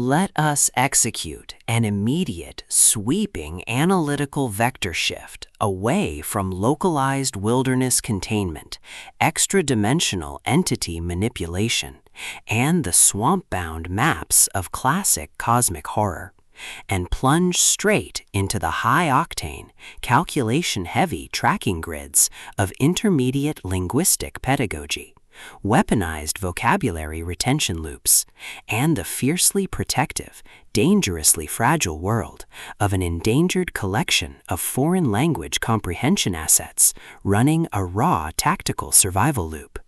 Let us execute an immediate, sweeping analytical vector shift away from localized wilderness containment, extra-dimensional entity manipulation, and the swamp-bound maps of classic cosmic horror, and plunge straight into the high-octane, calculation-heavy tracking grids of intermediate linguistic pedagogy, weaponized vocabulary retention loops, and the fiercely protective, dangerously fragile world of an endangered collection of foreign language comprehension assets running a raw tactical survival loop.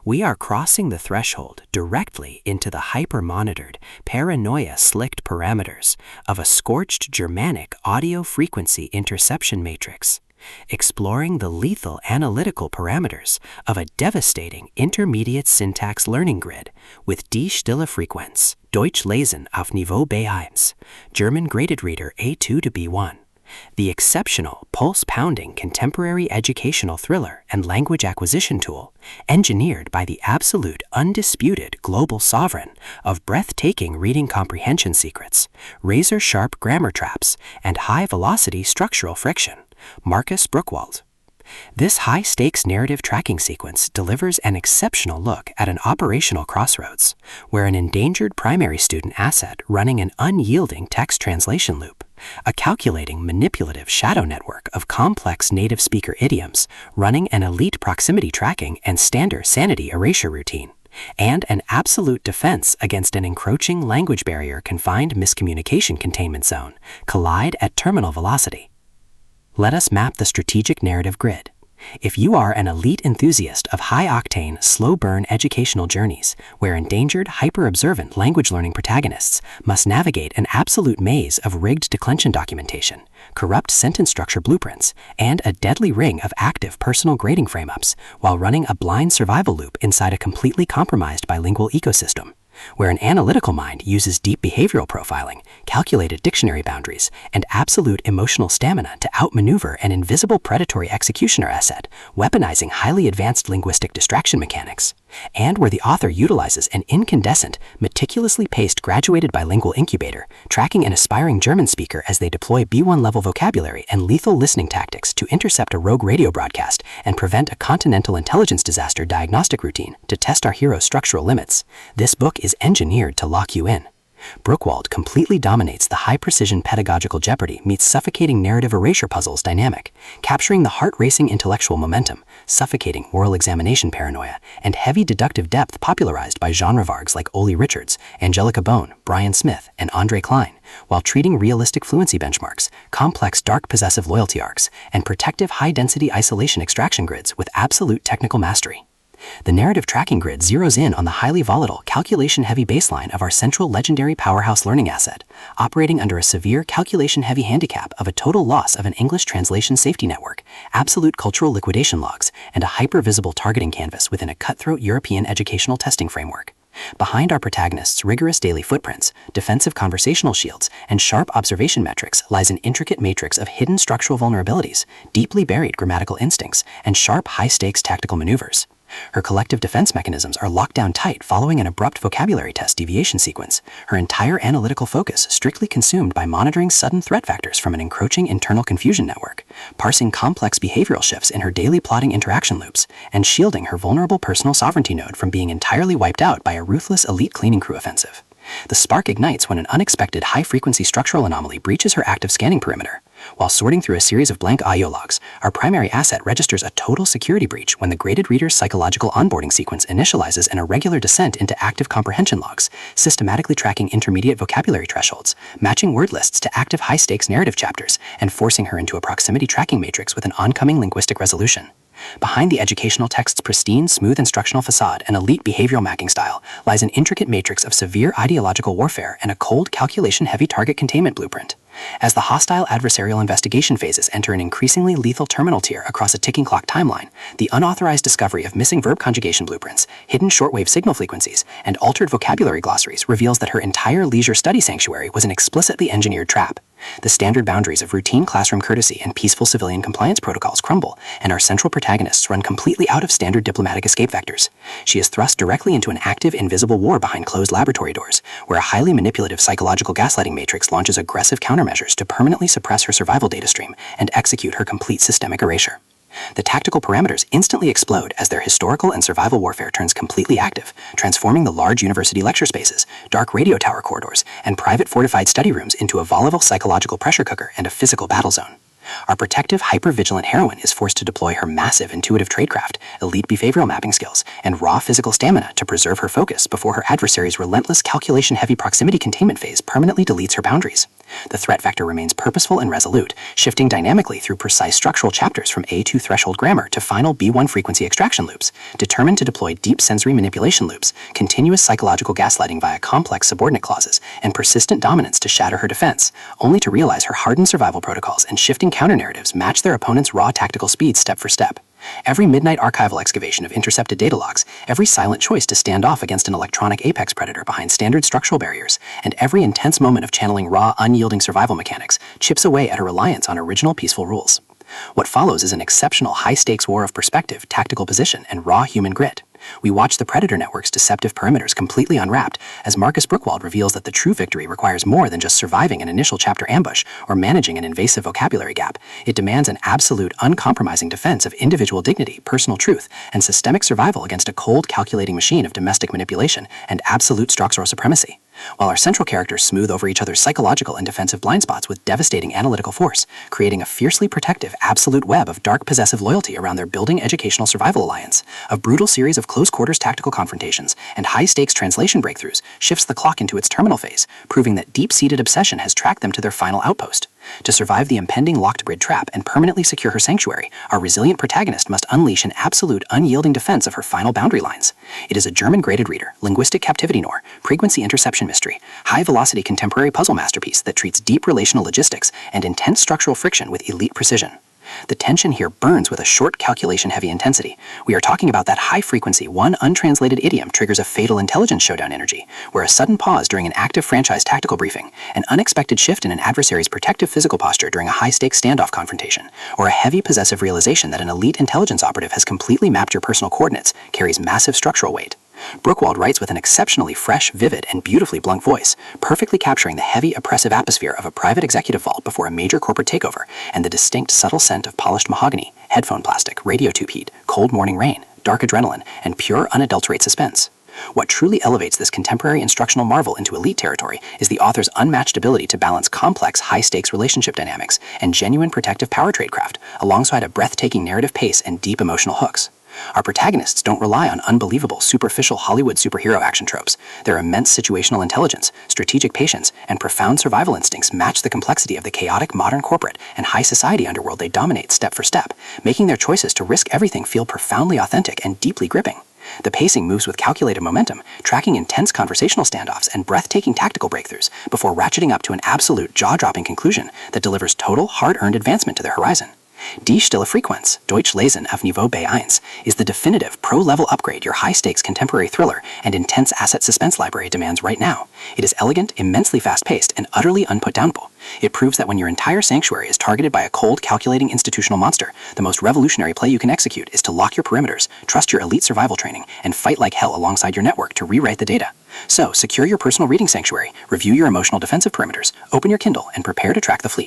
We are crossing the threshold directly into the hyper-monitored, paranoia-slicked parameters of a scorched Germanic audio frequency interception matrix, exploring the lethal analytical parameters of a devastating intermediate syntax learning grid with Die Stille Frequenz, Deutsch Lesen auf Niveau B1, German graded reader A2 to B1, the exceptional pulse-pounding contemporary educational thriller and language acquisition tool engineered by the absolute undisputed global sovereign of breathtaking reading comprehension secrets, razor-sharp grammar traps, and high-velocity structural friction, Markus Brookwald. This high-stakes narrative tracking sequence delivers an exceptional look at an operational crossroads, where an endangered primary student asset running an unyielding text translation loop, a calculating manipulative shadow network of complex native speaker idioms running an elite proximity tracking and standard sanity erasure routine, and an absolute defense against an encroaching language barrier confined miscommunication containment zone collide at terminal velocity. Let us map the strategic narrative grid. If you are an elite enthusiast of high-octane, slow-burn educational journeys where endangered, hyper-observant language learning protagonists must navigate an absolute maze of rigged declension documentation, corrupt sentence structure blueprints, and a deadly ring of active personal grading frame-ups while running a blind survival loop inside a completely compromised bilingual ecosystem, where an analytical mind uses deep behavioral profiling, calculated dictionary boundaries, and absolute emotional stamina to outmaneuver an invisible predatory executioner asset, weaponizing highly advanced linguistic distraction mechanics, and where the author utilizes an incandescent, meticulously paced graduated bilingual incubator, tracking an aspiring German speaker as they deploy B1-level vocabulary and lethal listening tactics to intercept a rogue radio broadcast and prevent a continental intelligence disaster diagnostic routine to test our hero's structural limits. This book is engineered to lock you in. Brookwald completely dominates the high-precision pedagogical jeopardy meets suffocating narrative erasure puzzles dynamic, capturing the heart-racing intellectual momentum, suffocating oral examination paranoia, and heavy deductive depth popularized by genre vargs like Oli Richards, Angelica Bone, Brian Smith, and Andre Klein, while treating realistic fluency benchmarks, complex dark possessive loyalty arcs, and protective high-density isolation extraction grids with absolute technical mastery. The narrative tracking grid zeroes in on the highly volatile, calculation-heavy baseline of our central legendary powerhouse learning asset, operating under a severe calculation-heavy handicap of a total loss of an English translation safety network, absolute cultural liquidation logs, and a hyper-visible targeting canvas within a cutthroat European educational testing framework. Behind our protagonists' rigorous daily footprints, defensive conversational shields, and sharp observation metrics lies an intricate matrix of hidden structural vulnerabilities, deeply buried grammatical instincts, and sharp high-stakes tactical maneuvers. Her collective defense mechanisms are locked down tight following an abrupt vocabulary test deviation sequence, her entire analytical focus strictly consumed by monitoring sudden threat factors from an encroaching internal confusion network, parsing complex behavioral shifts in her daily plotting interaction loops, and shielding her vulnerable personal sovereignty node from being entirely wiped out by a ruthless elite cleaning crew offensive. The spark ignites when an unexpected high-frequency structural anomaly breaches her active scanning perimeter. While sorting through a series of blank audio logs, our primary asset registers a total security breach when the graded reader's psychological onboarding sequence initializes an irregular descent into active comprehension logs, systematically tracking intermediate vocabulary thresholds, matching word lists to active high-stakes narrative chapters, and forcing her into a proximity tracking matrix with an oncoming linguistic resolution. Behind the educational text's pristine, smooth instructional facade and elite behavioral mapping style lies an intricate matrix of severe ideological warfare and a cold, calculation-heavy target containment blueprint. As the hostile adversarial investigation phases enter an increasingly lethal terminal tier across a ticking clock timeline, the unauthorized discovery of missing verb conjugation blueprints, hidden shortwave signal frequencies, and altered vocabulary glossaries reveals that her entire leisure study sanctuary was an explicitly engineered trap. The standard boundaries of routine classroom courtesy and peaceful civilian compliance protocols crumble, and our central protagonists run completely out of standard diplomatic escape vectors. She is thrust directly into an active, invisible war behind closed laboratory doors, where a highly manipulative psychological gaslighting matrix launches aggressive countermeasures to permanently suppress her survival data stream and execute her complete systemic erasure. The tactical parameters instantly explode as their historical and survival warfare turns completely active, transforming the large university lecture spaces, dark radio tower corridors, and private fortified study rooms into a volatile psychological pressure cooker and a physical battle zone. Our protective, hyper-vigilant heroine is forced to deploy her massive intuitive tradecraft, elite behavioral mapping skills, and raw physical stamina to preserve her focus before her adversary's relentless calculation-heavy proximity containment phase permanently deletes her boundaries. The threat vector remains purposeful and resolute, shifting dynamically through precise structural chapters from A2 threshold grammar to final B1 frequency extraction loops, determined to deploy deep sensory manipulation loops, continuous psychological gaslighting via complex subordinate clauses, and persistent dominance to shatter her defense, only to realize her hardened survival protocols and shifting counter-narratives match their opponent's raw tactical speed step for step. Every midnight archival excavation of intercepted data logs, every silent choice to stand off against an electronic apex predator behind standard structural barriers, and every intense moment of channeling raw, unyielding survival mechanics chips away at her reliance on original peaceful rules. What follows is an exceptional high-stakes war of perspective, tactical position, and raw human grit. We watch the Predator Network's deceptive perimeters completely unwrapped as Markus Brookwald reveals that the true victory requires more than just surviving an initial chapter ambush or managing an invasive vocabulary gap. It demands an absolute, uncompromising defense of individual dignity, personal truth, and systemic survival against a cold, calculating machine of domestic manipulation and absolute structural supremacy. While our central characters smooth over each other's psychological and defensive blind spots with devastating analytical force, creating a fiercely protective, absolute web of dark possessive loyalty around their building educational survival alliance, a brutal series of close-quarters tactical confrontations and high-stakes translation breakthroughs shifts the clock into its terminal phase, proving that deep-seated obsession has tracked them to their final outpost. To survive the impending locked grid trap and permanently secure her sanctuary, our resilient protagonist must unleash an absolute, unyielding defense of her final boundary lines. It is a German-graded reader, linguistic captivity noir, frequency interception mystery, high-velocity contemporary puzzle masterpiece that treats deep relational logistics and intense structural friction with elite precision. The tension here burns with a short, calculation-heavy intensity. We are talking about that high-frequency, one untranslated idiom triggers a fatal intelligence showdown energy, where a sudden pause during an active franchise tactical briefing, an unexpected shift in an adversary's protective physical posture during a high-stakes standoff confrontation, or a heavy possessive realization that an elite intelligence operative has completely mapped your personal coordinates carries massive structural weight. Brookwald writes with an exceptionally fresh, vivid, and beautifully blunt voice, perfectly capturing the heavy, oppressive atmosphere of a private executive vault before a major corporate takeover and the distinct, subtle scent of polished mahogany, headphone plastic, radio tube heat, cold morning rain, dark adrenaline, and pure, unadulterated suspense. What truly elevates this contemporary instructional marvel into elite territory is the author's unmatched ability to balance complex, high-stakes relationship dynamics and genuine protective power tradecraft, alongside a breathtaking narrative pace and deep emotional hooks. Our protagonists don't rely on unbelievable, superficial Hollywood superhero action tropes. Their immense situational intelligence, strategic patience, and profound survival instincts match the complexity of the chaotic modern corporate and high society underworld they dominate step for step, making their choices to risk everything feel profoundly authentic and deeply gripping. The pacing moves with calculated momentum, tracking intense conversational standoffs and breathtaking tactical breakthroughs before ratcheting up to an absolute jaw-dropping conclusion that delivers total, hard-earned advancement to their horizon. Die Stille Frequenz, Deutsch Lesen Auf Niveau B1, is the definitive pro-level upgrade your high-stakes contemporary thriller and intense asset suspense library demands right now. It is elegant, immensely fast-paced, and utterly unputdownable. It proves that when your entire sanctuary is targeted by a cold, calculating institutional monster, the most revolutionary play you can execute is to lock your perimeters, trust your elite survival training, and fight like hell alongside your network to rewrite the data. So, secure your personal reading sanctuary, review your emotional defensive perimeters, open your Kindle, and prepare to track the fleet.